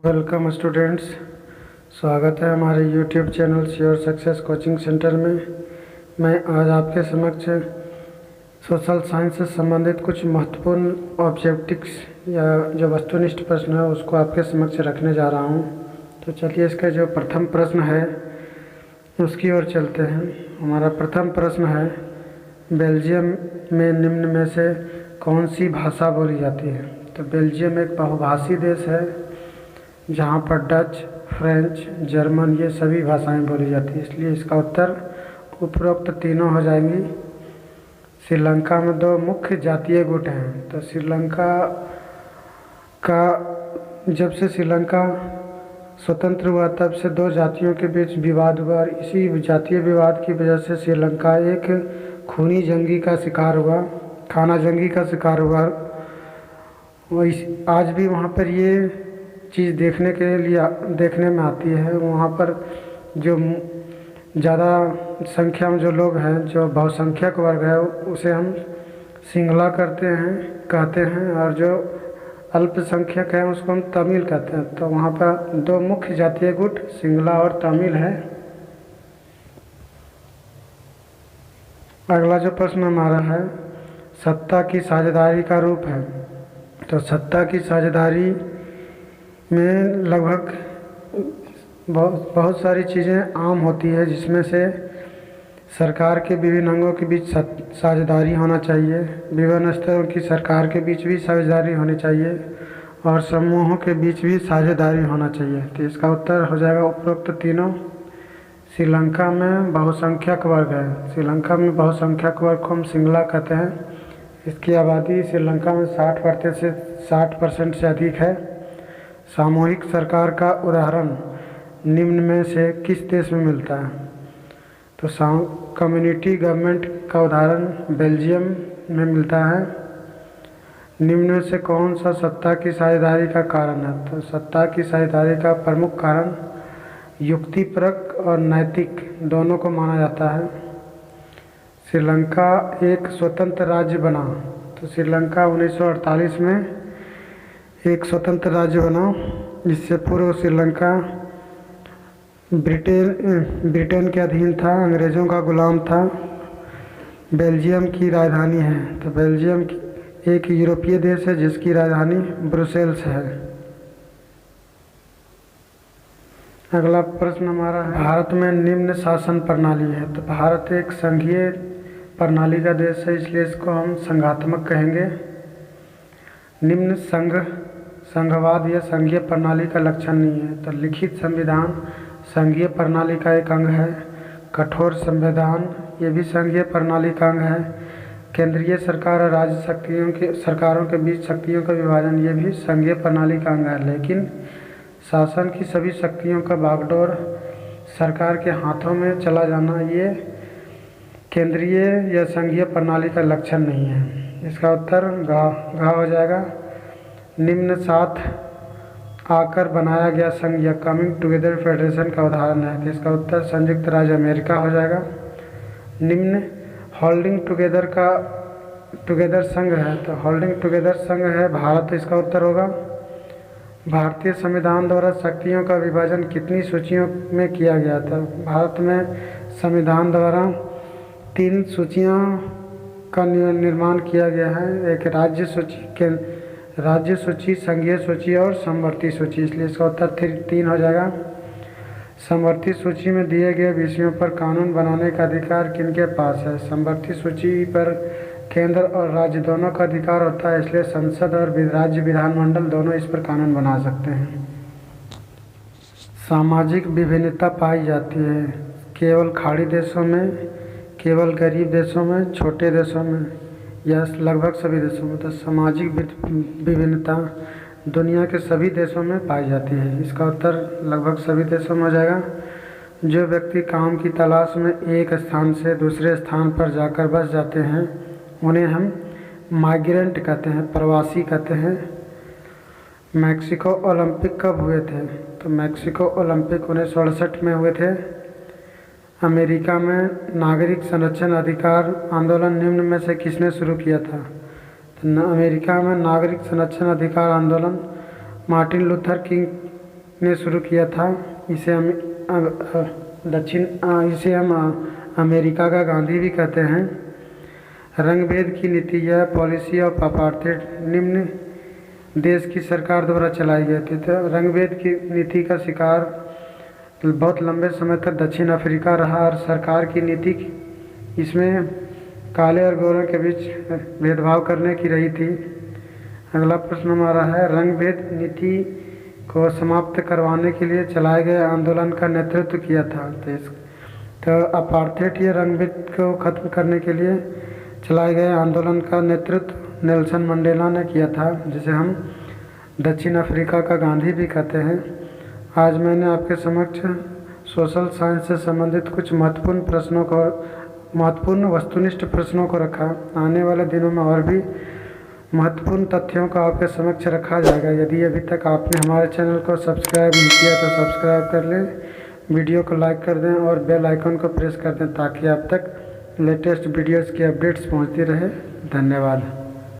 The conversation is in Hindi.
Welcome students. स्वागत है हमारे YouTube channel sure success coaching centre में। मैं आज आपके समक्ष सोशल साइंस से संबंधित कुछ महत्वपूर्ण ऑब्जेक्टिव्स या जो वस्तुनिष्ठ प्रश्न है उसको आपके समक्ष रखने जा रहा हूं। तो चलिए इसका जो प्रथम प्रश्न है उसकी ओर चलते हैं। हमारा प्रथम प्रश्न है, बेल्जियम में निम्न में से कौन सी भाषा बोली जाती है? तो बेल्जियम एक बहुभाषी देश है जहाँ पर डच, फ्रेंच, जर्मन ये सभी भाषाएं बोली जाती हैं, इसलिए इसका उत्तर उपरोक्त तीनों हो जाएंगी। श्रीलंका में दो मुख्य जातीय गुट हैं। तो श्रीलंका का जब से श्रीलंका स्वतंत्र हुआ तब से दो जातियों के बीच विवाद हुआ और इसी जातीय विवाद की वजह से श्रीलंका एक खूनी जंगी का शिकार हुआ, खाना जंगी का शिकार हुआ। आज भी वहाँ पर ये चीज़ देखने में आती है। वहाँ पर जो ज़्यादा संख्या में जो लोग हैं, जो बहुसंख्यक वर्ग है, उसे हम सिंगला कहते हैं और जो अल्पसंख्यक है उसको हम तमिल कहते हैं। तो वहाँ पर दो मुख्य जातीय गुट सिंगला और तमिल है। अगला जो प्रश्न हमारा है, सत्ता की साझेदारी का रूप है। तो सत्ता की साझेदारी में लगभग बहुत सारी चीज़ें आम होती है, जिसमें से सरकार के विभिन्न अंगों के बीच साझेदारी होना चाहिए, विभिन्न स्तरों की सरकार के बीच भी साझेदारी होनी चाहिए और समूहों के बीच भी साझेदारी होना चाहिए। तो इसका उत्तर हो जाएगा उपरोक्त तीनों। श्रीलंका में बहुसंख्यक वर्ग है। श्रीलंका में बहुसंख्यक वर्ग को हम सिंगला कहते हैं। इसकी आबादी श्रीलंका में 60% से अधिक है। सामूहिक सरकार का उदाहरण निम्न में से किस देश में मिलता है? तो कम्युनिटी गवर्नमेंट का उदाहरण बेल्जियम में मिलता है। निम्न में से कौन सा सत्ता की साझेदारी का कारण है? तो सत्ता की साझेदारी का प्रमुख कारण युक्तिपरक और नैतिक दोनों को माना जाता है। श्रीलंका एक स्वतंत्र राज्य बना। तो श्रीलंका 1948 में एक स्वतंत्र राज्य बना। इससे पूर्व श्रीलंका ब्रिटेन के अधीन था, अंग्रेज़ों का गुलाम था। बेल्जियम की राजधानी है। तो बेल्जियम एक यूरोपीय देश है जिसकी राजधानी ब्रुसेल्स है। अगला प्रश्न हमारा है, भारत में निम्न शासन प्रणाली है। तो भारत एक संघीय प्रणाली का देश है, इसलिए इसको हम संघात्मक कहेंगे। निम्न संघवाद या संघीय प्रणाली का लक्षण नहीं है। तो लिखित संविधान संघीय प्रणाली का एक अंग है। कठोर संविधान ये भी संघीय प्रणाली का अंग है। केंद्रीय सरकार और राज्य सरकारों के बीच शक्तियों का विभाजन ये भी संघीय प्रणाली का अंग है। लेकिन शासन की सभी शक्तियों का बागडोर सरकार के हाथों में चला जाना ये केंद्रीय या संघीय प्रणाली का लक्षण नहीं है। इसका उत्तर घ हो जाएगा। निम्न साथ आकर बनाया गया संघ या कमिंग टुगेदर फेडरेशन का उदाहरण है। तो इसका उत्तर संयुक्त राज्य अमेरिका हो जाएगा। निम्न होल्डिंग टुगेदर संघ है। तो होल्डिंग टुगेदर संघ है भारत, इसका उत्तर होगा। भारतीय संविधान द्वारा शक्तियों का विभाजन कितनी सूचियों में किया गया था? भारत में संविधान द्वारा 3 सूचियों का निर्माण किया गया है। एक राज्य सूची, संघीय सूची और समवर्ती सूची, इसलिए इसका उत्तर 3 हो जाएगा। समवर्ती सूची में दिए गए विषयों पर कानून बनाने का अधिकार किनके पास है? समवर्ती सूची पर केंद्र और राज्य दोनों का अधिकार होता है, इसलिए संसद और राज्य विधानमंडल दोनों इस पर कानून बना सकते हैं। सामाजिक विभिन्नता पाई जाती है केवल खाड़ी देशों में, केवल गरीब देशों में, छोटे देशों में या लगभग सभी देशों में? तो सामाजिक विभिन्नता दुनिया के सभी देशों में पाई जाती है। इसका उत्तर लगभग सभी देशों में हो जाएगा। जो व्यक्ति काम की तलाश में एक स्थान से दूसरे स्थान पर जाकर बस जाते हैं उन्हें हम माइग्रेंट कहते हैं, प्रवासी कहते हैं। मैक्सिको ओलंपिक कब हुए थे? तो मैक्सिको ओलंपिक 1968 में हुए थे। अमेरिका में नागरिक संरक्षण अधिकार आंदोलन निम्न में से किसने शुरू किया था? तो अमेरिका में नागरिक संरक्षण अधिकार आंदोलन मार्टिन लूथर किंग ने शुरू किया था। इसे हम इसे हम अमेरिका का गांधी भी कहते हैं। रंग-भेद की नीति या पॉलिसी ऑफ अपार्थाइड निम्न देश की सरकार द्वारा चलाई गई थी। तो रंग-भेद की नीति का शिकार बहुत लंबे समय तक दक्षिण अफ्रीका रहा और सरकार की नीति इसमें काले और गोरों के बीच भेदभाव करने की रही थी। अगला प्रश्न हमारा है, रंग-भेद नीति को समाप्त करवाने के लिए चलाए गए आंदोलन का नेतृत्व किया था। तो अपार्थाइड या रंग-भेद को खत्म करने के लिए चलाए गए आंदोलन का नेतृत्व नेल्सन मंडेला ने किया था, जिसे हम दक्षिण अफ्रीका का गांधी भी कहते हैं। आज मैंने आपके समक्ष सोशल साइंस से संबंधित कुछ महत्वपूर्ण वस्तुनिष्ठ प्रश्नों को रखा। आने वाले दिनों में और भी महत्वपूर्ण तथ्यों को आपके समक्ष रखा जाएगा। यदि अभी तक आपने हमारे चैनल को सब्सक्राइब नहीं किया तो सब्सक्राइब कर लें, वीडियो को लाइक कर दें और बेल आइकन को प्रेस कर दें ताकि आप तक लेटेस्ट वीडियोज़ की अपडेट्स पहुंचती रहे। धन्यवाद।